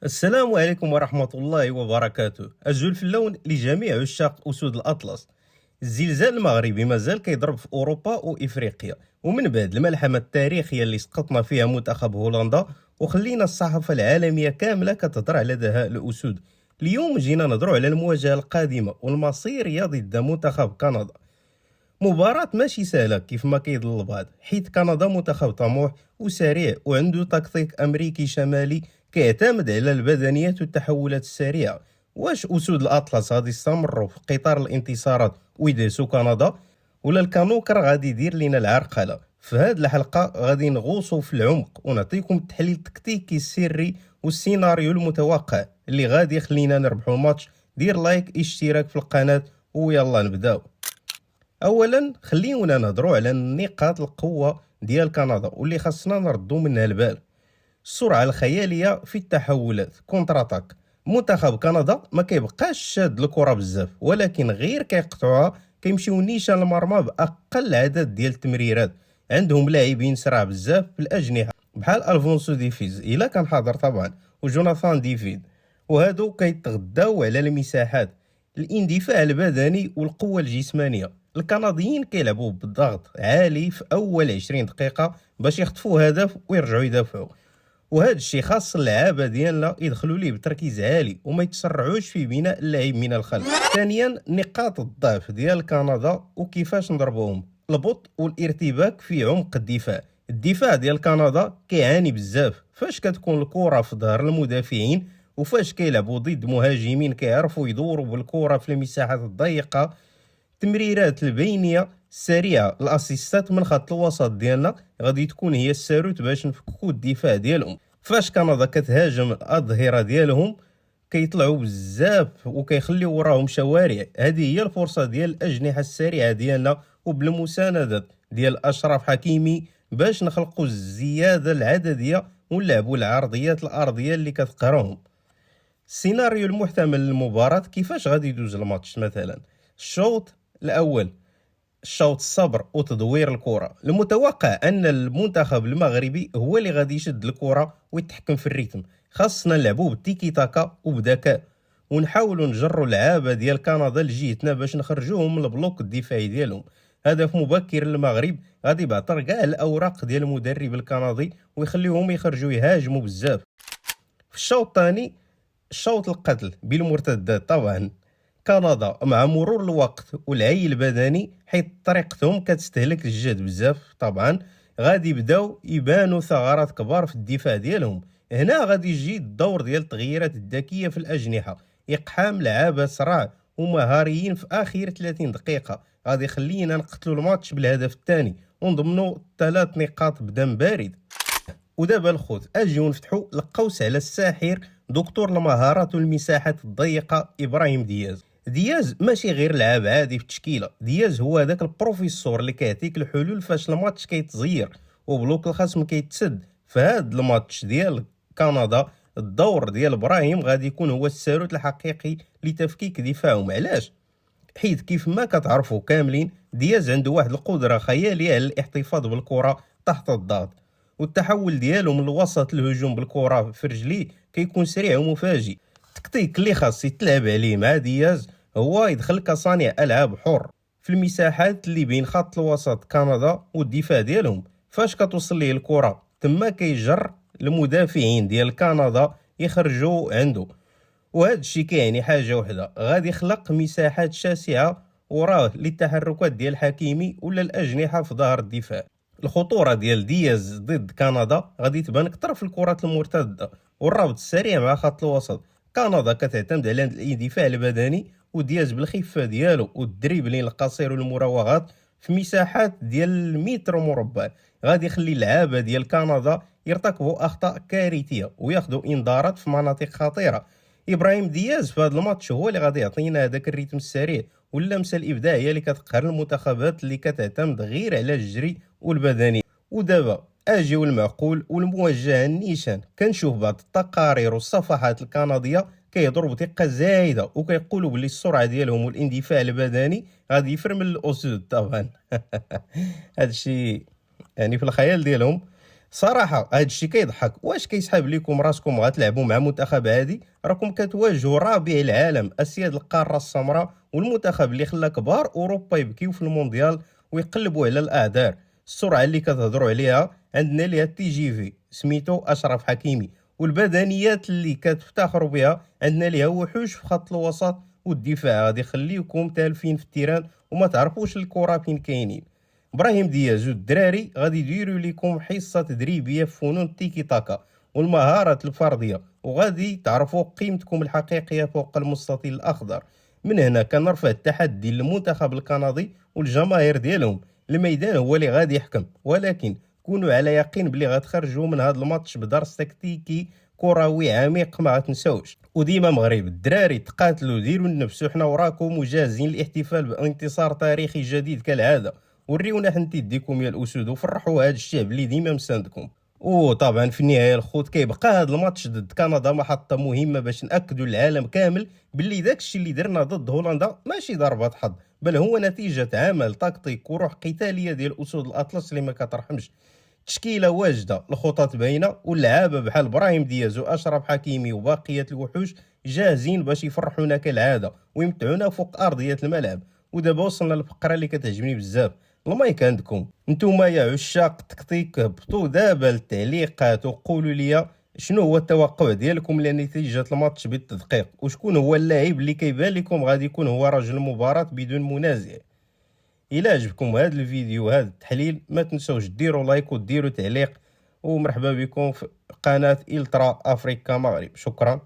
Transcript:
السلام عليكم ورحمة الله وبركاته. أجل في اللون لجميع عشاق أسود الأطلس. الزلزال المغربي مازال كيضرب في أوروبا وإفريقيا، ومن بعد الملحمة التاريخية اللي سقطنا فيها منتخب هولندا وخلينا الصحافة العالمية كاملة كتهضر على دهاء الأسود. اليوم جينا نهضروا على المواجهة القادمة والمصيرية ضد منتخب كندا. مباراة ماشي سهلة كيف ما كيظل البعض، حيت كندا منتخب طموح وسريع وعنده تكتيك أمريكي شمالي كيعتمد على البدنيات والتحولات السريعة. واش أسود الأطلس غادي يستمروا في قطار الانتصارات ويدهسوا كندا، ولا الكانوكر غادي يدير لنا العرقلة؟ في هاد الحلقة غادي نغوصوا في العمق ونعطيكم التحليل التكتيكي السري والسيناريو المتوقع اللي غادي يخلينا نربحوا الماتش. دير لايك اشتراك في القناة ويلا نبداو. اولا خليونا نهضروا على نقاط القوه ديال كندا واللي خاصنا نردوا منها البال. السرعه الخياليه في التحولات كونتر اتاك. منتخب كندا ما كيبقاش شاد الكره بزاف، ولكن غير كيقطعوها كيمشيو نيشان المرمى باقل عدد ديال التمريرات. عندهم لاعبين سرعه بزاف في الاجنحه بحال الفونسو ديفيز الا كان حاضر طبعا، وجوناثان ديفيد، وهادو كيتغداو على المساحات، الاندفاع البدني والقوه الجسمانيه. الكنديين كيلعبوا بالضغط عالي في اول 20 دقيقه باش يخطفوا هدف ويرجعوا يدافعوا، وهذا الشيء خاص اللعابه ديالنا يدخلوا ليه بتركيز عالي وما يتسرعوش في بناء اللعب من الخلف. ثانيا نقاط الضعف ديال كندا وكيفاش نضربوهم. البطء والارتباك في عمق الدفاع. الدفاع ديال كندا كيعاني بزاف فاش كتكون الكره في ظهر المدافعين، وفاش كيلعبوا ضد مهاجمين كيعرفوا يدوروا بالكره في المساحات الضيقه. تمريرات البينيه السريعه، الاسيستات من خط الوسط ديالنا غادي تكون هي الساروت باش نفكوا الدفاع ديالهم. فاش كندا كتهاجم الاظهره ديالهم كيطلعوا بزاف وكيخليو وراهم شوارع. هذه هي الفرصه ديال الاجنحه السريعه ديالنا وبالمسانده ديال اشرف حكيمي باش نخلقوا الزياده العدديه ونلعبوا العرضيات الارضيه اللي كتقراهم. السيناريو المحتمل للمباراة، كيفاش غادي يدوز الماتش؟ مثلا الشوط الأول، الشوط الصبر وتدوير الكرة. المتوقع أن المنتخب المغربي هو اللي غادي يشد الكرة ويتحكم في الريتم. خاصنا نلعبوا بالتيكي تاكا وبذكاء، ونحاولوا نجروا اللعابة ديال كندا لجهتنا باش نخرجوهم من البلوك الدفاعي ديالهم. هدف مبكر للمغرب غادي يبعثر كاع الأوراق ديال المدرب الكندي ويخليهم يخرجوا يهاجموا بزاف. في الشوط الثاني، الشوط القتل بالمرتدات طبعا. كندا مع مرور الوقت والعي البدني حيث طريقتهم كتستهلك الجهد بزاف طبعا، غادي يبداو يبانوا ثغرات كبار في الدفاع ديالهم. هنا غادي يجي الدور ديال التغييرات الذكيه في الاجنحه. اقحام لعابه صراع ومهاريين في اخر 30 دقيقه غادي يخلينا نقتلوا الماتش بالهدف الثاني ونضمنوا 3 نقاط بدم بارد. ودابا الخوت اجيو نفتحوا القوس على الساحر، دكتور المهارات والمساحات الضيقه ابراهيم دياز. دياز ماشي غير لاعب عادي في التشكيله، دياز هو هذاك البروفيسور اللي كيعطيك الحلول فاش الماتش كيتزير وبلوك الخصم كيتسد. في هذا الماتش ديال كندا الدور ديال ابراهيم غادي يكون هو الساروت الحقيقي لتفكيك دفاعهم. علاش؟ حيث كيف ما كتعرفوا كاملين دياز عنده واحد القدره خياليه على الاحتفاظ بالكره تحت الضغط، والتحول ديالو من الوسط للهجوم بالكره في رجليه كيكون سريع ومفاجئ. التكتيك اللي خاص يتلعب عليه مع دياز هو يدخل كصانع العاب حر في المساحات اللي بين خط الوسط كندا والدفاع ديالهم. فاش كتوصل ليه الكره تما كيجر المدافعين ديال كندا يخرجوا عنده، وهذا الشيء كيعني حاجه وحده، غادي يخلق مساحات شاسعه وراه للتحركات ديال حكيمي ولا الاجنحه في ظهر الدفاع. الخطوره ديال دياز ضد كندا غادي تبان اكثر في الكرات المرتده والربط السريع مع خط الوسط. كندا كتعتمد على الاندفاع البدني، ودياز بالخفه ديالو والدريبلين القصير والمراوغات في مساحات ديال متر مربع غادي يخلي اللعابه ديال كندا يرتكبوا اخطاء كارثيه وياخذوا انذارات في مناطق خطيره. ابراهيم دياز في هذا الماتش هو اللي غادي يعطينا هذاك الريتم السريع واللمسه الابداعيه اللي كتقهر المنتخبات اللي كتعتمد غير على الجري والبدني. ودابا اجيو المعقول والموجه النيشان. كنشوف بعض التقارير والصفحات الكنديه كيهضروا بدقه زايده وكيقولوا بلي السرعه ديالهم والاندفاع البدني غادي يفرمل الاسود طبعا. هذا الشيء يعني في الخيال ديالهم. صراحه هذا الشيء كيضحك. واش كيسحاب لكم راسكم غتلعبوا مع منتخب عادي؟ راكم كتواجهوا رابع العالم، اسياد القاره السمراء، والمنتخب اللي خلى كبار اوروبا يبكيو في المونديال ويقلبوا على الاعذار. السرعه اللي كتهضروا عليها عندنا ليها تي جي في سميتو اشرف حكيمي، والبدنيات اللي كتفتخروا بها عندنا ليها وحوش في خط الوسط والدفاع غادي يخليوكم تالفين في التيران وما تعرفوش الكره فين كاينين. ابراهيم دياز والدراري غادي يديروا لكم حصه تدريبيه في فنون التيكي تاكا والمهارات الفرديه، وغادي تعرفوا قيمتكم الحقيقيه فوق المستطيل الاخضر. من هنا كنرفع التحدي للمنتخب الكندي والجماهير ديالهم. الميدان هو اللي غادي يحكم، ولكن كونوا على يقين بلي غتخرجوا من هذا الماتش بدرس تكتيكي كروي عميق ما غتنساوش. وديما مغرب الدراري تقاتلوا، ديروا النفس وحنا وراكم وجاهزين للاحتفال بانتصار تاريخي جديد كالعاده. وريونا حنت يديكم يا الاسود وفرحوا هذا الشعب اللي ديما مساندكم. وطبعا في النهايه الخوت كيبقى هذا الماتش ضد كندا محطه مهمه باش ناكدوا للعالم كامل باللي داك الشيء اللي درنا ضد هولندا ماشي ضربه حظ، بل هو نتيجه عمل تكتيك وروح قتاليه ديال اسود الاطلس اللي ما كترحمش. تشكيله واجده، الخطط باينه، واللعابه بحال ابراهيم دياز واشرف حكيمي وباقيه الوحوش جاهزين باش يفرحونا كالعاده ويمتعونا فوق ارضيه الملعب. ودابا وصلنا للفقره اللي كتعجبني بزاف. المايك عندكم نتوما يا عشاق التكتيك، هبطوا دابا للتعليقات وقولوا لي شنو هو التوقع ديالكم لنتيجه الماتش بالتدقيق، وشكون هو اللاعب اللي كيبان لكم غادي يكون هو رجل المباراه بدون منازع. الى عجبكم هذا الفيديو هذا التحليل ما تنسوش ديروا لايك وديروا تعليق، ومرحبا بكم في قناه الترا افريكا مغرب. شكرا.